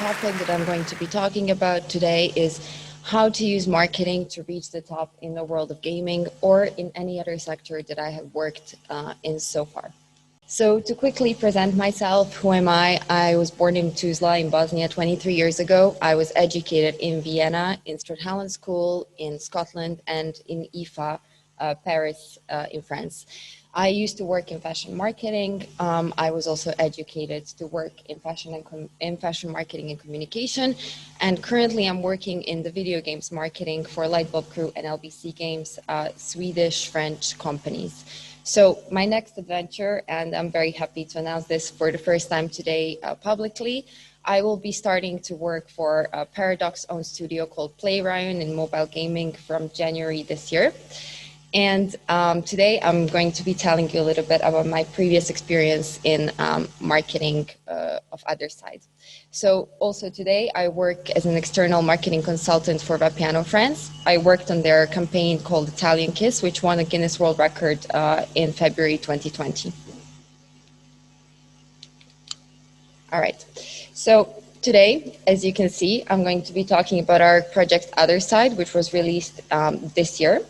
topic that I'm going to be talking about today is how to use marketing to reach the top in the world of gaming or in any other sector that I have worked in so far. So to quickly present myself, who am I? I was born in Tuzla in Bosnia 23 years ago. I was educated in Vienna, in Strathallan School, in Scotland, and in IFA, Paris, in France. I used to work in fashion marketing. I was also educated to work in fashion marketing and communication. And currently I'm working in the video games marketing for Lightbulb Crew and LBC Games, Swedish, French companies. So my next adventure, and I'm very happy to announce this for the first time today publicly, I will be starting to work for a Paradox-owned studio called Playryan in mobile gaming from January this year. And today I'm going to be telling you a little bit about my previous experience in marketing of other sides. So also today I work as an external marketing consultant for Vapiano France. I worked on their campaign called Italian Kiss, which won a Guinness World Record in February 2020. All right, so today, as you can see, I'm going to be talking about our project Other Side, which was released this year.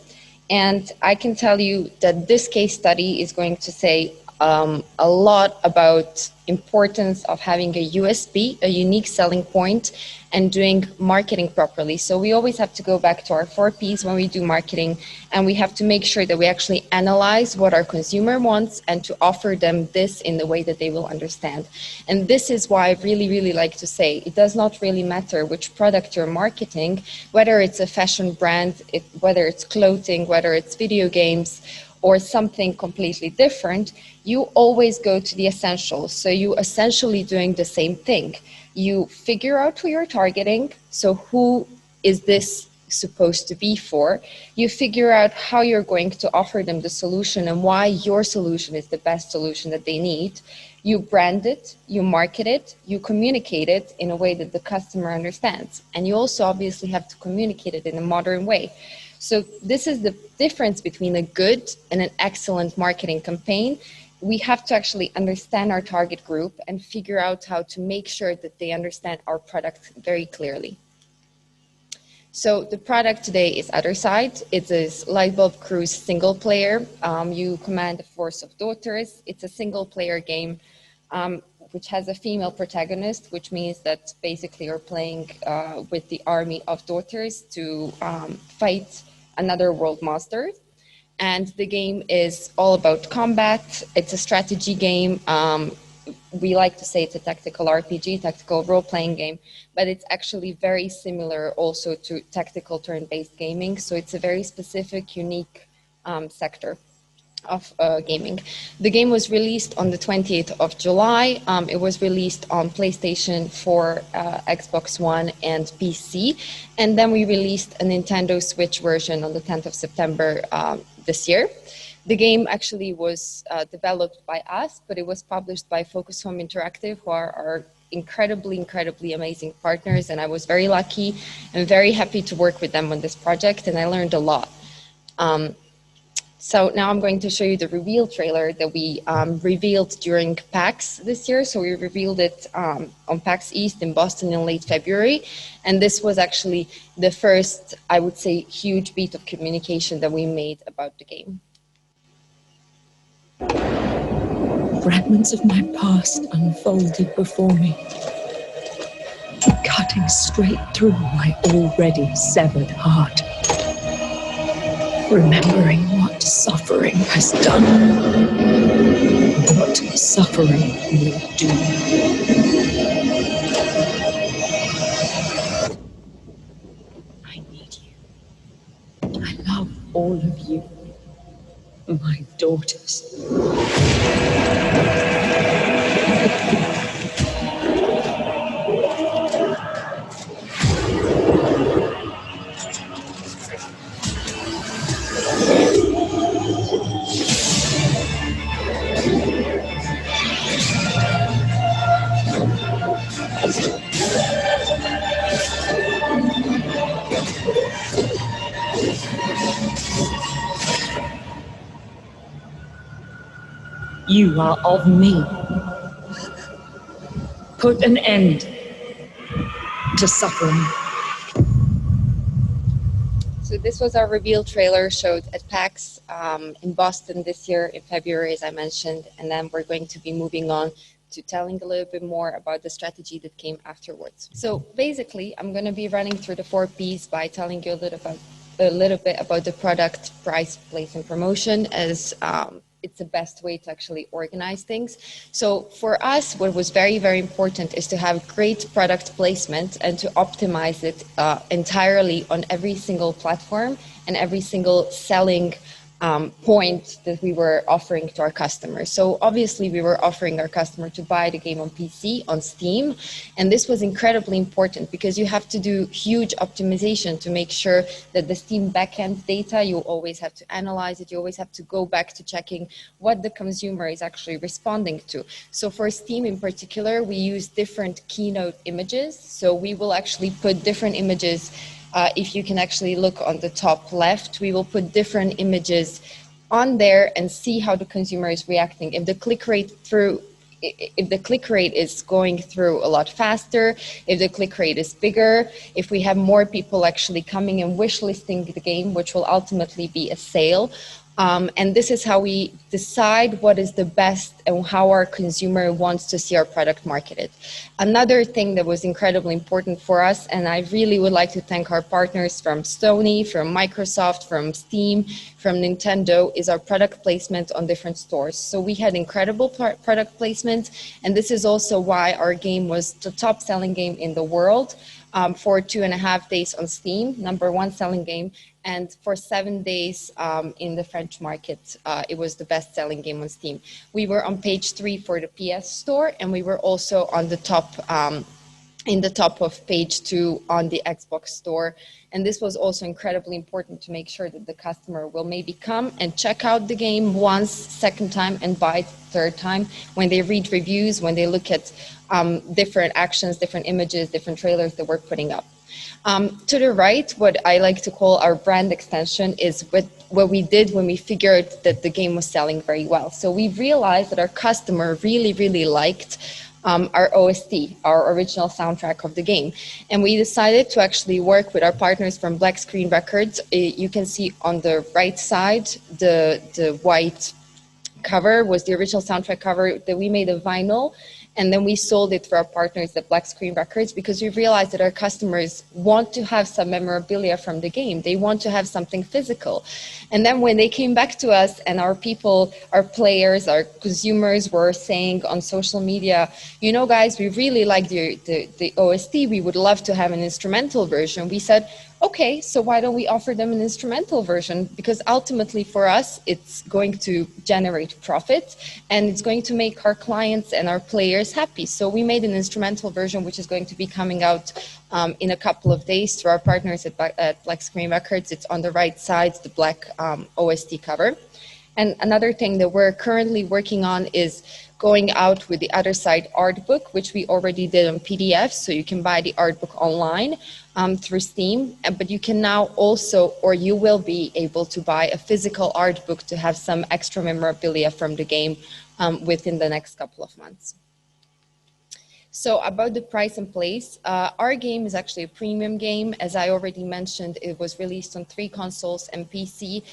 And I can tell you that this case study is going to say a lot about importance of having a USP, a unique selling point, and doing marketing properly. So we always have to go back to our 4 Ps when we do marketing, and we have to make sure that we actually analyze what our consumer wants and to offer them this in the way that they will understand. And this is why I really, really like to say it does not really matter which product you're marketing, whether it's a fashion brand, whether it's clothing, whether it's video games, or something completely different, you always go to the essentials. So you essentially doing the same thing. You figure out who you're targeting, so who is this supposed to be for? You figure out how you're going to offer them the solution and why your solution is the best solution that they need. You brand it, you market it, you communicate it in a way that the customer understands. And you also obviously have to communicate it in a modern way. So this is the difference between a good and an excellent marketing campaign. We have to actually understand our target group and figure out how to make sure that they understand our product very clearly. So the product today is Other Side. It is Lightbulb Crew's single player. You command a force of daughters. It's a single player game which has a female protagonist, which means that basically you're playing with the army of daughters to fight another world monster. And the game is all about combat. It's a strategy game. We like to say it's a tactical RPG, tactical role-playing game, but it's actually very similar also to tactical turn-based gaming. So it's a very specific, unique sector of gaming. The game was released on the 28th of July. It was released on PlayStation 4, Xbox One, and PC. And then we released a Nintendo Switch version on the 10th of September this year. The game actually was developed by us, but it was published by Focus Home Interactive, who are our incredibly amazing partners. And I was very lucky and very happy to work with them on this project, and I learned a lot. So now I'm going to show you the reveal trailer that we revealed during PAX this year. So we revealed it on PAX East in Boston in late February. And this was actually the first, I would say, huge bit of communication that we made about the game. Fragments of my past unfolded before me, cutting straight through my already severed heart. Remembering what suffering has done, what suffering will do. I need you. I love all of you, my daughters. You are of me. Put an end to suffering. So this was our reveal trailer showed at PAX in Boston this year in February, as I mentioned, and then we're going to be moving on to telling a little bit more about the strategy that came afterwards. So basically, I'm going to be running through the 4 Ps by telling you a little bit about the product, price, place, and promotion, as it's the best way to actually organize things. So for us, what was very, very important is to have great product placement and to optimize it entirely on every single platform and every single selling point that we were offering to our customers. So obviously we were offering our customer to buy the game on PC, on Steam, and this was incredibly important because you have to do huge optimization to make sure that the Steam backend data, you always have to analyze it, you always have to go back to checking what the consumer is actually responding to. So for Steam in particular, we use different keynote images. So we will actually put different images. If you can actually look on the top left, we will put different images on there and see how the consumer is reacting. If the click rate is going through a lot faster, if the click rate is bigger, if we have more people actually coming and wish listing the game, which will ultimately be a sale. And this is how we decide what is the best and how our consumer wants to see our product marketed. Another thing that was incredibly important for us, and I really would like to thank our partners from Sony, from Microsoft, from Steam, from Nintendo, is our product placement on different stores. So we had incredible product placement, and this is also why our game was the top selling game in the world for 2.5 days on Steam, #1 selling game. And for 7 days in the French market, it was the best-selling game on Steam. We were on page 3 for the PS Store, and we were also on the top, in the top of page 2 on the Xbox Store. And this was also incredibly important to make sure that the customer will maybe come and check out the game once, second time, and buy it third time when they read reviews, when they look at different actions, different images, different trailers that we're putting up. To the right, what I like to call our brand extension is what we did when we figured that the game was selling very well. So we realized that our customer really, really liked our OST, our original soundtrack of the game. And we decided to actually work with our partners from Black Screen Records. You can see on the right side, the white cover was the original soundtrack cover that we made a vinyl. And then we sold it for our partners at Black Screen Records because we realized that our customers want to have some memorabilia from the game. They want to have something physical. And then when they came back to us and our people, our players, our consumers were saying on social media, you know, guys, we really like the OST. We would love to have an instrumental version. We said, okay, so why don't we offer them an instrumental version? Because ultimately for us, it's going to generate profit and it's going to make our clients and our players happy. So we made an instrumental version, which is going to be coming out in a couple of days through our partners at Black Screen Records. It's on the right side, the black OST cover. And another thing that we're currently working on is going out with the other side art book, which we already did on PDF. So you can buy the art book online through Steam, but you can now also, or you will be able to buy a physical art book to have some extra memorabilia from the game within the next couple of months. So about the price and place, our game is actually a premium game. As I already mentioned, it was released on 3 consoles and PC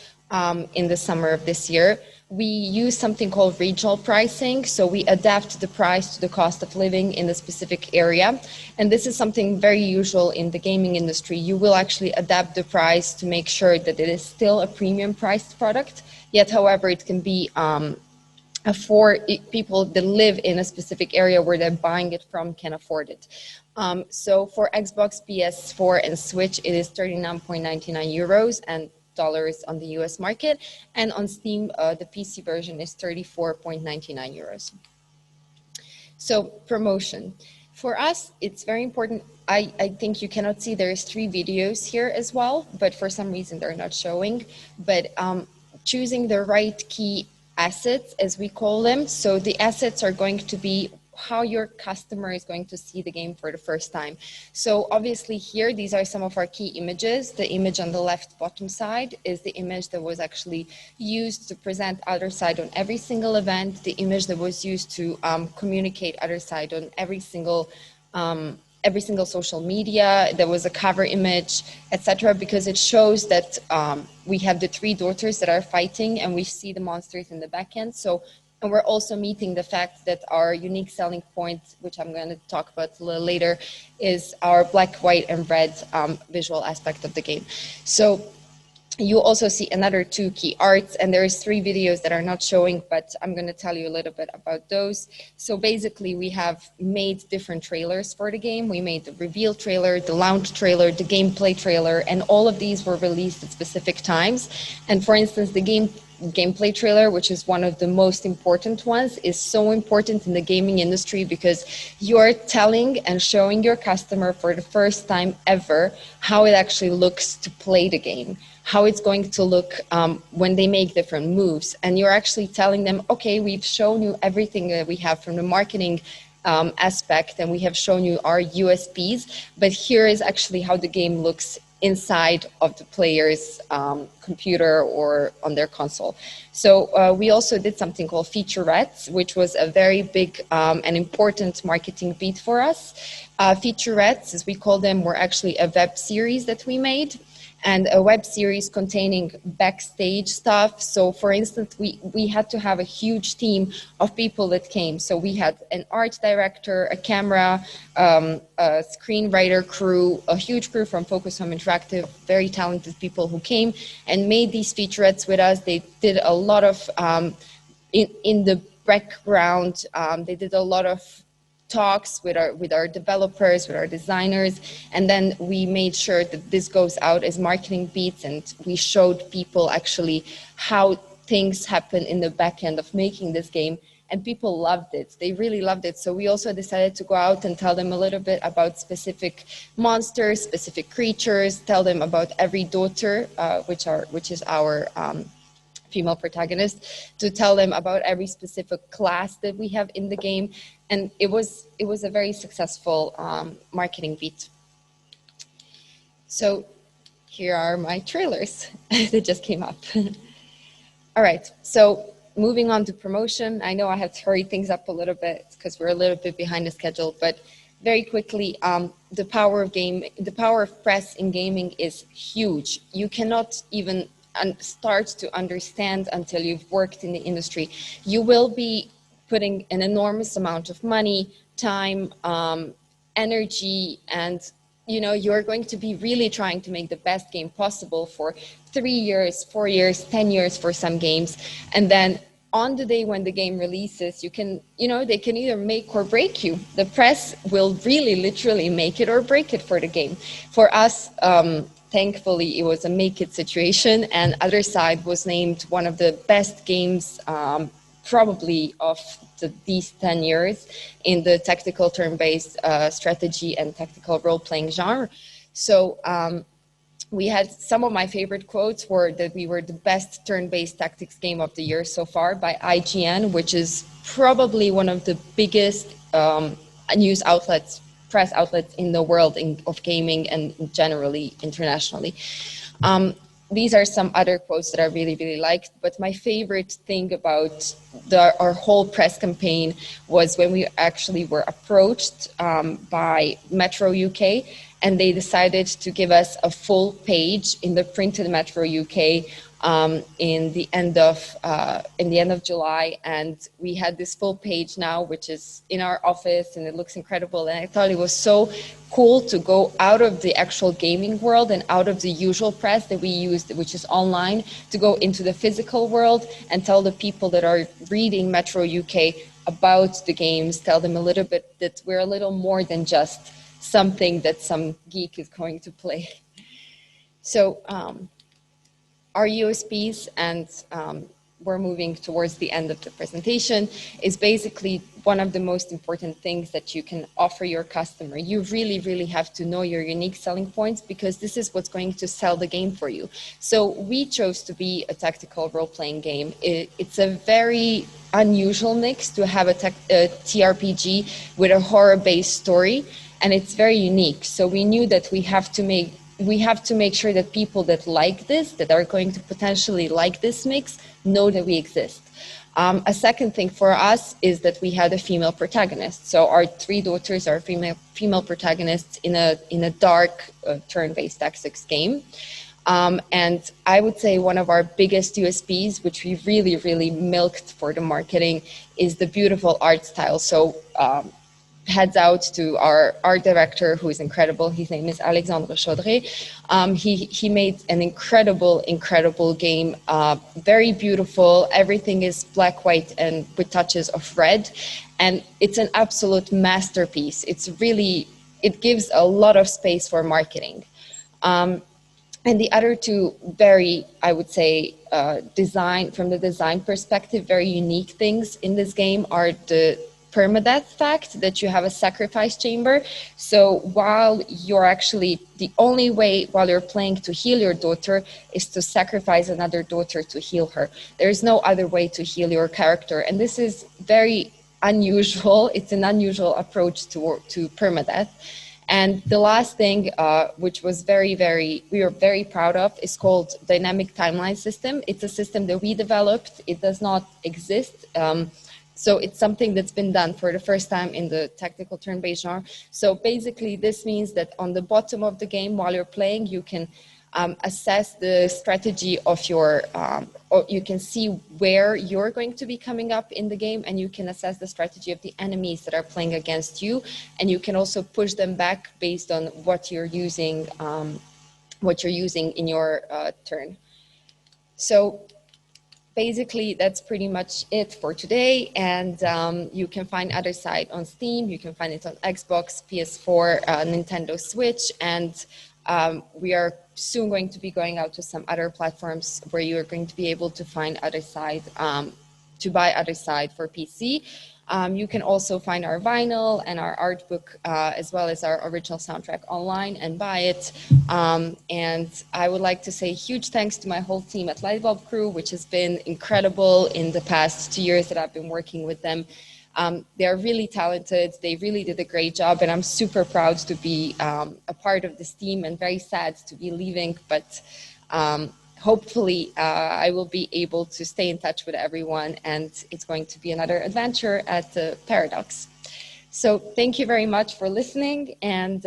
in the summer of this year. We use something called regional pricing. So we adapt the price to the cost of living in the specific area. And this is something very usual in the gaming industry. You will actually adapt the price to make sure that it is still a premium priced product. Yet, however, it can be for people that live in a specific area where they're buying it from can afford it. So for Xbox, PS4, and Switch, it is 39.99 euros and dollars on the US market. And on Steam, the PC version is 34.99 euros. So promotion. For us, it's very important. I think you cannot see there's 3 videos here as well, but for some reason they're not showing. But choosing the right key assets, as we call them. So the assets are going to be how your customer is going to see the game for the first time. So obviously here, these are some of our key images. The image on the left bottom side is the image that was actually used to present Other Side on every single event, the image that was used to communicate Other Side on every single every single social media. There was a cover image, etc., because it shows that we have the three daughters that are fighting, and we see the monsters in the back end. So, and we're also meeting the fact that our unique selling point, which I'm going to talk about a little later, is our black, white, and red visual aspect of the game. So you also see another two key arts, and there's 3 videos that are not showing, but I'm going to tell you a little bit about those. So basically, we have made different trailers for the game. We made the reveal trailer, the launch trailer, the gameplay trailer, and all of these were released at specific times. And for instance, the gameplay trailer, which is one of the most important ones, is so important in the gaming industry because you're telling and showing your customer for the first time ever how it actually looks to play the game, how it's going to look when they make different moves. And you're actually telling them, okay, we've shown you everything that we have from the marketing aspect, and we have shown you our USPs, but here is actually how the game looks inside of the player's computer or on their console. So we also did something called featurettes, which was a very big and important marketing beat for us. Featurettes, as we call them, were actually a web series that we made, and a web series containing backstage stuff. So for instance, we had to have a huge team of people that came. So we had an art director, a camera, a screenwriter crew, a huge crew from Focus Home Interactive, very talented people who came and made these featurettes with us. They did a lot of, in the background, they did a lot of talks with our developers, with our designers, and then we made sure that this goes out as marketing beats, and we showed people actually how things happen in the back end of making this game, and people loved it. They really loved it. So we also decided to go out and tell them a little bit about specific monsters, specific creatures, tell them about every daughter, which is our female protagonist, to tell them about every specific class that we have in the game. And it was a very successful marketing beat. So here are my trailers that just came up. All right, so moving on to promotion. I know I have to hurry things up a little bit because we're a little bit behind the schedule, but very quickly, the power of press in gaming is huge. You cannot even start to understand until you've worked in the industry. You will be putting an enormous amount of money, time, energy, and you're going to be really trying to make the best game possible for 3 years, 4 years, 10 years for some games. And then on the day when the game releases, they can either make or break you. The press will really literally make it or break it for the game. For us, thankfully, it was a make it situation, and Other Side was named one of the best games probably of these 10 years in the tactical turn-based strategy and tactical role-playing genre. So we had some of my favorite quotes were that we were the best turn-based tactics game of the year so far by IGN, which is probably one of the biggest news outlets, press outlets in the world of gaming and generally internationally. These are some other quotes that I really, really liked, but my favorite thing about our whole press campaign was when we actually were approached by Metro UK, and they decided to give us a full page in the printed Metro UK in the end of July, and we had this full page now, which is in our office, and it looks incredible. And I thought it was so cool to go out of the actual gaming world and out of the usual press that we used, which is online, to go into the physical world and tell the people that are reading Metro UK about the games, tell them a little bit that we're a little more than just something that some geek is going to play. So our USPs, and we're moving towards the end of the presentation, is basically one of the most important things that you can offer your customer. You really, really have to know your unique selling points, because this is what's going to sell the game for you. So we chose to be a tactical role-playing game. It's a very unusual mix to have a TRPG with a horror-based story, and it's very unique. So we knew that we have to make sure that people that like this, that are going to potentially like this mix, know that we exist. A second thing for us is that we had a female protagonist. So our three daughters are female protagonists in a dark turn-based tactics game. And I would say one of our biggest USPs, which we really, really milked for the marketing, is the beautiful art style. So heads out to our art director, who is incredible. His name is Alexandre Chaudret. He made an incredible game, very beautiful. Everything is black, white, and with touches of red. And it's an absolute masterpiece. It gives a lot of space for marketing. And the other two very, I would say, from the design perspective, very unique things in this game are the permadeath fact that you have a sacrifice chamber. So while you're actually, the only way while you're playing to heal your daughter is to sacrifice another daughter to heal her. There's no other way to heal your character. And this is very unusual. It's an unusual approach to permadeath. And the last thing, which was we were very proud of, is called dynamic timeline system. It's a system that we developed. It does not exist. So it's something that's been done for the first time in the tactical turn-based genre. So basically, this means that on the bottom of the game, while you're playing, you can assess the strategy of your, or you can see where you're going to be coming up in the game, and you can assess the strategy of the enemies that are playing against you, and you can also push them back based on what you're using in your turn. So basically, that's pretty much it for today, and you can find Other Side on Steam, you can find it on Xbox, PS4, Nintendo Switch, and we are soon going to be going out to some other platforms where you are going to be able to find Other Side, to buy Other Side for PC. You can also find our vinyl and our art book, as well as our original soundtrack online and buy it. And I would like to say huge thanks to my whole team at Lightbulb Crew, which has been incredible in the past 2 years that I've been working with them. They are really talented. They really did a great job, and I'm super proud to be a part of this team and very sad to be leaving, but hopefully I will be able to stay in touch with everyone, and it's going to be another adventure at the Paradox. So thank you very much for listening, and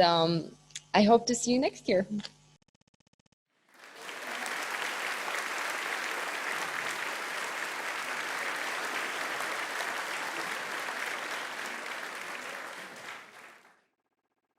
I hope to see you next year.